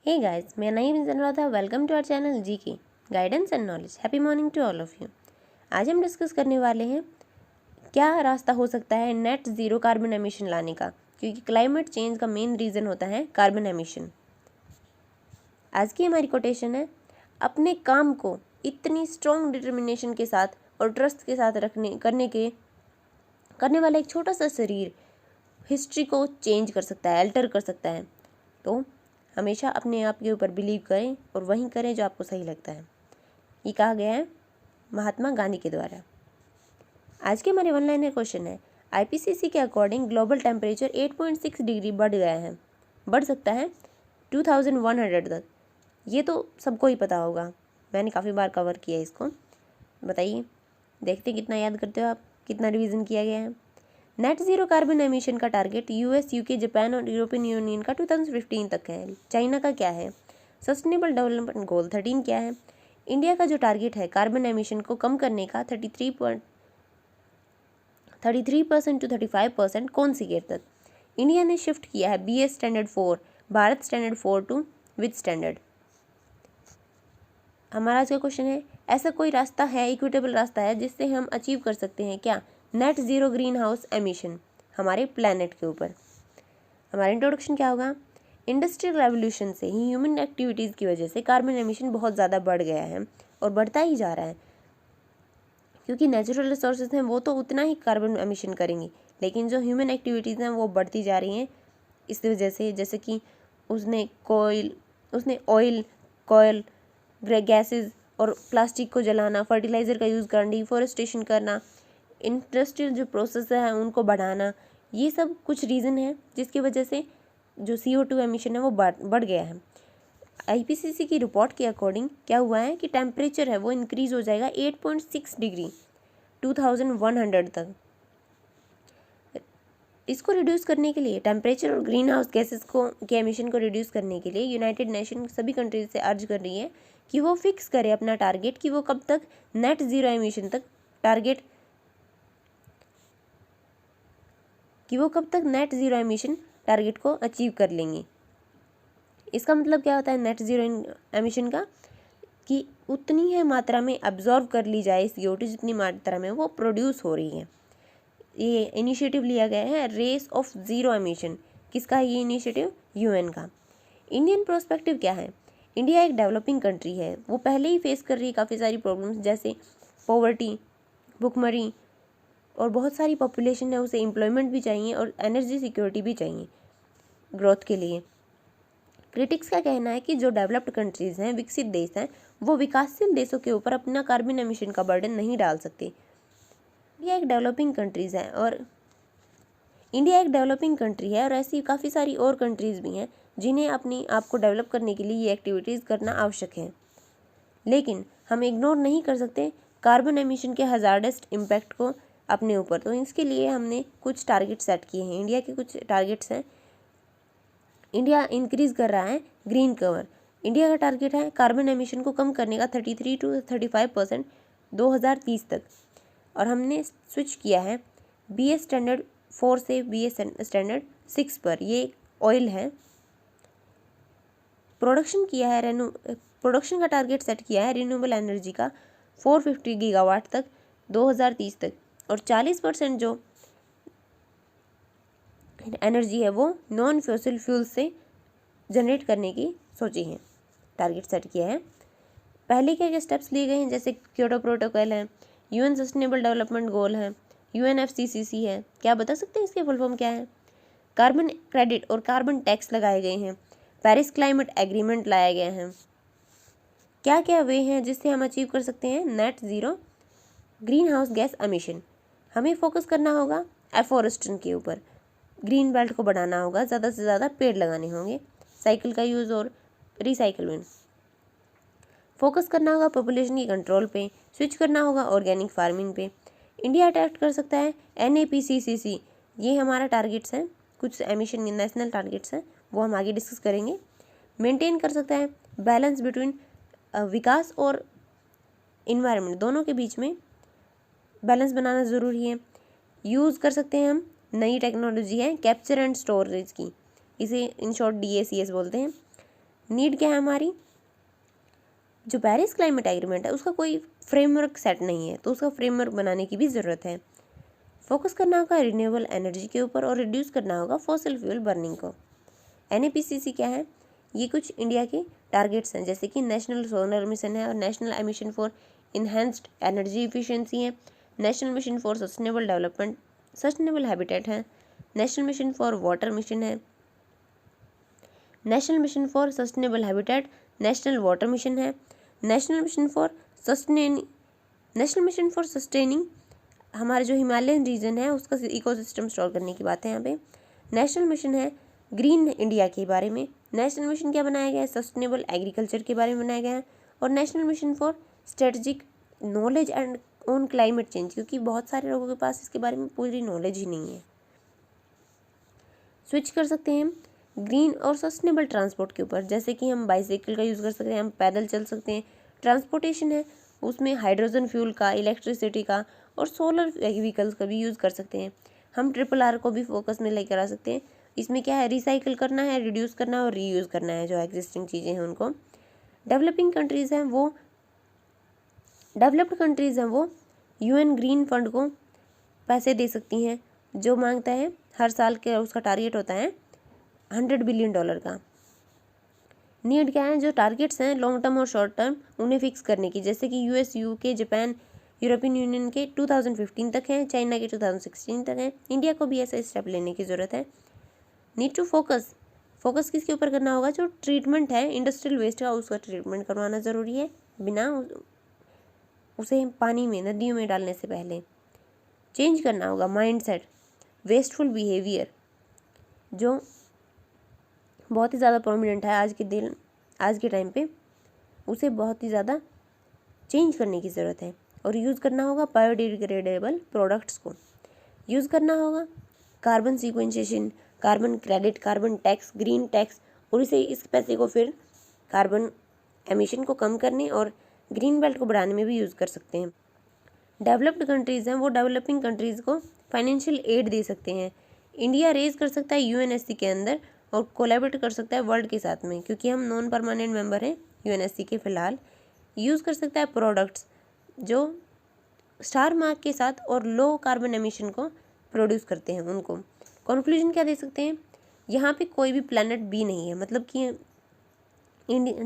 Hey guys, my name is Anuradha. Welcome to our channel GK Guidance and Knowledge. Happy morning to all of you. आज हम discuss करने वाले हैं क्या रास्ता हो सकता है नेट ज़ीरो कार्बन एमिशन लाने का, क्योंकि क्लाइमेट चेंज का मेन रीज़न होता है कार्बन एमिशन। आज की हमारी कोटेशन है, अपने काम को इतनी स्ट्रॉन्ग डिटर्मिनेशन के साथ और ट्रस्ट के साथ करने वाला एक छोटा सा शरीर हिस्ट्री को चेंज कर सकता है, अल्टर कर सकता है। तो हमेशा अपने आप के ऊपर बिलीव करें और वही करें जो आपको सही लगता है। ये कहा गया है महात्मा गांधी के द्वारा। आज के हमारे वन लाइनर क्वेश्चन है, आईपीसीसी के अकॉर्डिंग ग्लोबल टेम्परेचर 8.6 डिग्री बढ़ सकता है 2100 तक। ये तो सबको ही पता होगा, मैंने काफ़ी बार कवर किया है इसको। बताइए, देखते कितना याद करते हो आप, कितना रिवीजन किया गया है। नेट ज़ीरो कार्बन एमिशन का टारगेट यूएस, यूके, जापान और यूरोपियन यूनियन का 2015 तक है। चाइना का क्या है? सस्टेनेबल डेवलपमेंट गोल 13 क्या है? इंडिया का जो टारगेट है कार्बन एमिशन को कम करने का 33% टू 35% कौन सी ईयर तक? इंडिया ने शिफ्ट किया है BS standard 4, Bharat standard 4 to with standard. हमारा आज का क्वेश्चन है, ऐसा कोई रास्ता है, इक्विटेबल रास्ता है जिससे हम अचीव कर सकते हैं क्या net zero green house emission हमारे प्लैनेट के ऊपर। हमारा इंट्रोडक्शन क्या होगा? इंडस्ट्रियल रेवोल्यूशन से ही ह्यूमन एक्टिविटीज़ की वजह से कार्बन एमिशन बहुत ज़्यादा बढ़ गया है और बढ़ता ही जा रहा है, क्योंकि नेचुरल रिसोर्सेज हैं वो तो उतना ही कार्बन एमिशन करेंगी, लेकिन जो ह्यूमन एक्टिविटीज़ हैं वो बढ़ती जा रही हैं इस वजह से। जैसे कि उसने ऑयल, कोयल, गैसेस और प्लास्टिक को जलाना, फर्टिलाइज़र का यूज़ करना, डिफॉरेस्टेशन करना, इंडस्ट्रियल जो प्रोसेस है उनको बढ़ाना, ये सब कुछ रीज़न है जिसकी वजह से जो CO2 एमिशन है वो बढ़ गया है। आईपीसीसी की रिपोर्ट के अकॉर्डिंग क्या हुआ है कि टेम्परेचर है वो इंक्रीज़ हो जाएगा 8.6 डिग्री 2100 तक। इसको रिड्यूस करने के लिए, टेम्परेचर और ग्रीन हाउस गैसेस के एमिशन को रिड्यूस करने के लिए यूनाइटेड नेशन सभी कंट्रीज से अर्ज कर रही है कि वो फिक्स करे अपना टारगेट कि वो कब तक नेट ज़ीरो एमिशन तक टारगेट को अचीव कर लेंगे। इसका मतलब क्या होता है नेट ज़ीरो एमिशन का, कि उतनी है मात्रा में अब्जॉर्व कर ली जाए CO2 जितनी मात्रा में वो प्रोड्यूस हो रही है। ये इनिशिएटिव लिया गया है रेस ऑफ ज़ीरो एमिशन। किसका है ये इनिशिएटिव? UN का। इंडियन प्रोस्पेक्टिव क्या है? इंडिया एक डेवलपिंग कंट्री है, वो पहले ही फेस कर रही है काफ़ी सारी प्रॉब्लम्स, जैसे पॉवर्टी, भुखमरी, और बहुत सारी पॉपुलेशन है, उसे एम्प्लॉयमेंट भी चाहिए और एनर्जी सिक्योरिटी भी चाहिए ग्रोथ के लिए। क्रिटिक्स का कहना है कि जो डेवलप्ड कंट्रीज़ हैं, विकसित देश हैं, वो विकासशील देशों के ऊपर अपना कार्बन एमिशन का बर्डन नहीं डाल सकते। इंडिया एक डेवलपिंग कंट्री है और ऐसी काफ़ी सारी और कंट्रीज़ भी हैं जिन्हें अपनी आप को डेवलप करने के लिए ये एक्टिविटीज़ करना आवश्यक है। लेकिन हम इग्नोर नहीं कर सकते कार्बन एमिशन के हज़ार्डस इम्पैक्ट को अपने ऊपर। तो इसके लिए हमने कुछ टारगेट सेट किए हैं। इंडिया के कुछ टारगेट्स हैं। इंडिया इंक्रीज़ कर रहा है ग्रीन कवर। इंडिया का टारगेट है कार्बन एमिशन को कम करने का 33 टू 35% 2030 तक, और हमने स्विच किया है BS स्टैंडर्ड 4 से BS स्टैंडर्ड 6 पर। ये ऑयल है। प्रोडक्शन का टारगेट सेट किया है रिन्यूएबल एनर्जी का 450 गीगावाट तक 2030 तक, और 40% जो एनर्जी है वो नॉन फॉसिल फ्यूल से जनरेट करने की सोची है, टारगेट सेट किया है। पहले क्या स्टेप्स लिए गए हैं, जैसे क्योटो प्रोटोकॉल है, UN सस्टेनेबल डेवलपमेंट गोल है, UNFCCC है। क्या बता सकते हैं इसके फुल फॉर्म क्या है? कार्बन क्रेडिट और कार्बन टैक्स लगाए गए हैं, पेरिस क्लाइमेट एग्रीमेंट लाया गया है। क्या क्या वे हैं जिससे हम अचीव कर सकते हैं net zero green house gas emission? हमें फोकस करना होगा एफॉरेस्टेशन के ऊपर, ग्रीन बेल्ट को बढ़ाना होगा, ज़्यादा से ज़्यादा पेड़ लगाने होंगे, साइकिल का यूज़ और रिसाइकलिंग। फोकस करना होगा पॉपुलेशन की कंट्रोल पे, स्विच करना होगा ऑर्गेनिक फार्मिंग पे। इंडिया अट्रैक्ट कर सकता है NAPCCC। ये हमारा टारगेट्स हैं, कुछ एमिशन नेशनल टारगेट्स हैं, वो हम आगे डिस्कस करेंगे। मेंटेन कर सकता है बैलेंस बिटवीन विकास और इन्वायरमेंट, दोनों के बीच में बैलेंस बनाना ज़रूरी है। यूज़ कर सकते हैं हम नई टेक्नोलॉजी है कैप्चर एंड स्टोरेज की, इसे इन शॉर्ट DACS बोलते हैं। नीड क्या है हमारी, जो पेरिस क्लाइमेट एग्रीमेंट है उसका कोई फ्रेमवर्क सेट नहीं है, तो उसका फ्रेमवर्क बनाने की भी ज़रूरत है। फोकस करना होगा रिन्यूएबल एनर्जी के ऊपर और रिड्यूस करना होगा फॉसिल फ्यूल बर्निंग को। NAPCC क्या है, ये कुछ इंडिया के टारगेट्स हैं, जैसे कि नेशनल सोलर मिशन है और national emission for enhanced energy efficiency है, national mission for sustainable development, sustainable habitat है, national mission for water mission है, national mission for sustainable habitat, national water mission है, नेशनल मिशन फॉर सस्टेनिंग हमारे जो Himalayan reason है उसका ecosystem store करने की बात है यहाँ पे। नेशनल मिशन है ग्रीन इंडिया के बारे में, नेशनल मिशन क्या बनाया गया है, सस्टेनेबल एग्रीकल्चर के बारे में बनाया गया है, और national mission for strategic knowledge and on climate change, क्योंकि बहुत सारे लोगों के पास इसके बारे में पूरी नॉलेज ही नहीं है। स्विच कर सकते हैं हम ग्रीन और सस्टेनेबल ट्रांसपोर्ट के ऊपर, जैसे कि हम बाइसाइकिल का यूज़ कर सकते हैं, हम पैदल चल सकते हैं। ट्रांसपोर्टेशन है उसमें हाइड्रोजन फ्यूल का, इलेक्ट्रिसिटी का और सोलर व्हीकल्स का भी यूज़ कर सकते हैं। हम RRR को भी फोकस में लेकर आ सकते हैं। इसमें क्या है, रिसाइकिल करना है, रिड्यूस करना है और रीयूज़ करना है जो एग्जिस्टिंग चीज़ें हैं उनको। डेवलप्ड कंट्रीज़ हैं वो UN ग्रीन फंड को पैसे दे सकती हैं, जो मांगता है हर साल के, उसका टारगेट होता है $100 बिलियन का। नीड क्या है, जो टारगेट्स हैं लॉन्ग टर्म और शॉर्ट टर्म उन्हें फिक्स करने की, जैसे कि US, UK, Japan, European union के 2015 तक हैं, चाइना के 2016 तक हैं। इंडिया को भी ऐसा स्टेप लेने की ज़रूरत है। नीड टू फोकस किसके ऊपर करना होगा, जो ट्रीटमेंट है इंडस्ट्रियल वेस्ट का उसका ट्रीटमेंट करवाना ज़रूरी है, बिना उसे पानी में, नदियों में डालने से पहले। चेंज करना होगा माइंडसेट, वेस्टफुल बिहेवियर जो बहुत ही ज़्यादा प्रोमिनेंट है आज के टाइम पे, उसे बहुत ही ज़्यादा चेंज करने की ज़रूरत है। और यूज़ करना होगा बायोडिग्रेडेबल प्रोडक्ट्स को, यूज़ करना होगा carbon sequestration, carbon credit, carbon tax, green tax, और इस पैसे को फिर कार्बन एमिशन को कम करने और ग्रीन बेल्ट को बढ़ाने में भी यूज़ कर सकते हैं। डेवलप्ड कंट्रीज़ हैं वो डेवलपिंग कंट्रीज़ को फाइनेंशियल एड दे सकते हैं। इंडिया रेज कर सकता है UNSC के अंदर और कोलैबोरेट कर सकता है वर्ल्ड के साथ में, क्योंकि हम नॉन परमानेंट मेंबर हैं UNSC के फ़िलहाल। यूज़ कर सकता है प्रोडक्ट्स जो स्टार मार्क के साथ और लो कार्बन एमिशन को प्रोड्यूस करते हैं उनको। कंक्लूजन क्या दे सकते हैं, यहाँ पे कोई भी प्लैनेट बी नहीं है, मतलब कि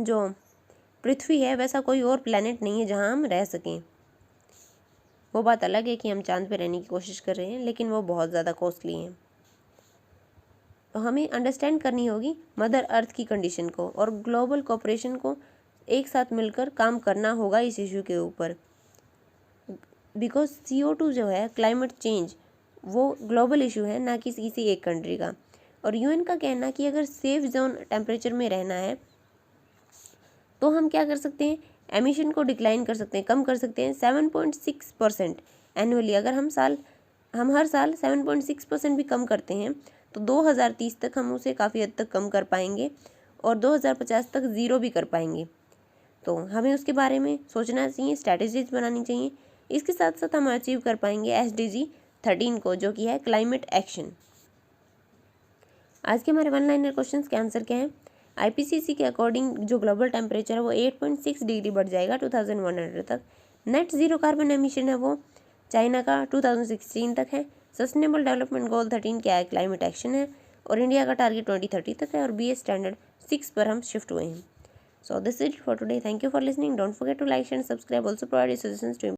जो पृथ्वी है वैसा कोई और प्लैनेट नहीं है जहाँ हम रह सकें। वो बात अलग है कि हम चांद पे रहने की कोशिश कर रहे हैं, लेकिन वो बहुत ज़्यादा कॉस्टली है। तो हमें अंडरस्टैंड करनी होगी मदर अर्थ की कंडीशन को, और ग्लोबल कोऑपरेशन को एक साथ मिलकर काम करना होगा इस इशू के ऊपर। बिकॉज CO2 जो है, क्लाइमेट चेंज, वो ग्लोबल इशू है, ना कि किसी एक कंट्री का। और UN का कहना कि अगर सेफ जोन टेम्परेचर में रहना है तो हम क्या कर सकते हैं, एमिशन को डिक्लाइन कर सकते हैं, कम कर सकते हैं 7.6% एनुअली। अगर हम हर साल 7.6% भी कम करते हैं तो 2030 तक हम उसे काफ़ी हद तक कम कर पाएंगे और 2050 तक ज़ीरो भी कर पाएंगे। तो हमें उसके बारे में सोचना चाहिए, स्ट्रैटेजीज बनानी चाहिए। इसके साथ साथ हम अचीव कर पाएंगे SDG 13 को, जो कि है क्लाइमेट एक्शन। आज के हमारे 1 लाइनर क्वेश्चंस के आंसर क्या हैं। IPCC के अकॉर्डिंग जो ग्लोबल टेम्परेचर है वो 8.6 डिग्री बढ़ जाएगा 2100 तक। नेट ज़ीरो कार्बन एमिशन है वो चाइना का 2016 तक है। सस्टेनेबल डेवलपमेंट गोल 13 क्या है, क्लाइमेट एक्शन है। और इंडिया का टारगेट 2030 तक है और BS स्टैंडर्ड 6 पर हम शिफ्ट हुए हैं। So this is it for today. Thank you for listening. Don't forget to like and subscribe. Also provide your suggestions to